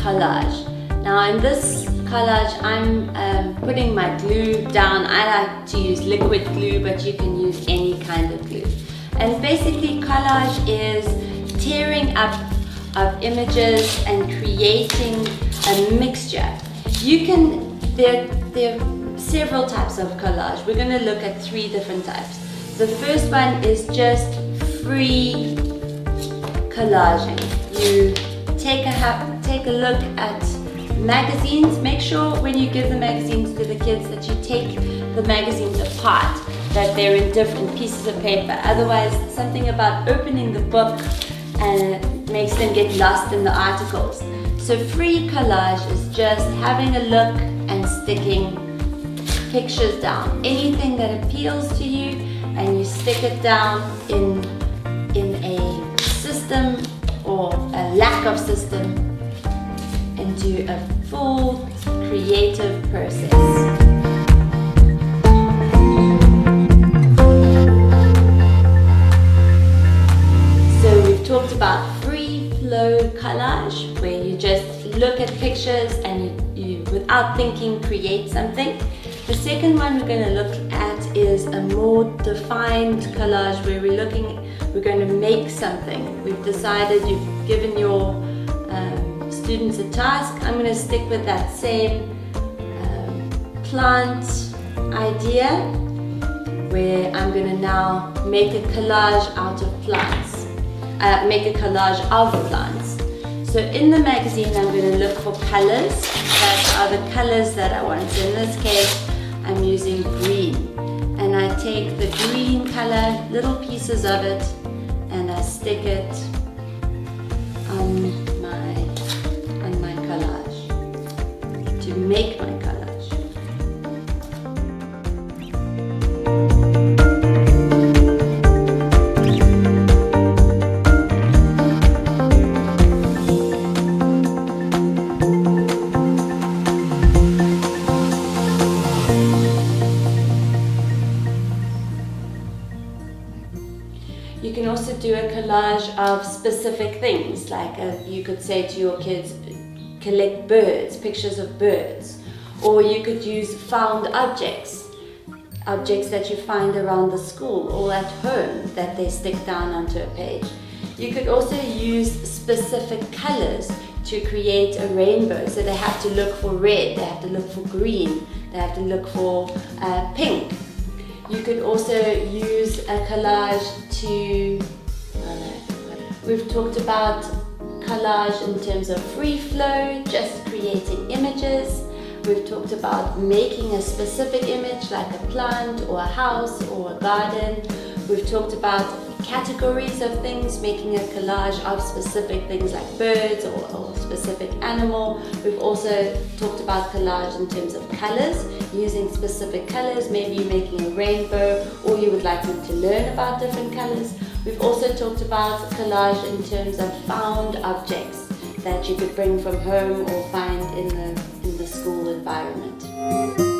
collage. Now in this collage I'm putting my glue down. I like to use liquid glue, but you can use any kind of glue. And basically collage is tearing up of images and creating a mixture. There are several types of collage. We're going to look at 3 different types. The first one is just free collaging. You take a look at magazines. Make sure when you give the magazines to the kids that you take the magazines apart, that they're in different pieces of paper. Otherwise, something about opening the book and makes them get lost in the articles. So free collage is just having a look and sticking pictures down. Anything that appeals to you, and you stick it down in a system or a lack of system into a full creative process. So we've talked about free flow collage, where you just look at pictures and you without thinking create something. The second one we're going to look at is a more defined collage, where we're going to make something. We've decided, you've given your students a task. I'm going to stick with that same plant idea, where I'm going to now make a collage out of plants. Make a collage of plants. So in the magazine I'm going to look for colors. That are the colors that I want. So in this case I'm using green, and I take the green color, little pieces of it, and I stick it on my collage to make my collage. You can also do a collage of specific things, like you could say to your kids, collect birds, pictures of birds. Or you could use found objects that you find around the school or at home that they stick down onto a page. You could also use specific colors to create a rainbow. So they have to look for red, they have to look for green, they have to look for pink. You could also use a collage to, we've talked about collage in terms of free flow, just creating images. We've talked about making a specific image like a plant or a house or a garden. We've talked about categories of things, making a collage of specific things like birds or specific animal. We've also talked about collage in terms of colors, using specific colors. Maybe you're making a rainbow, or you would like them to learn about different colors. We've also talked about collage in terms of found objects that you could bring from home or find in the school environment.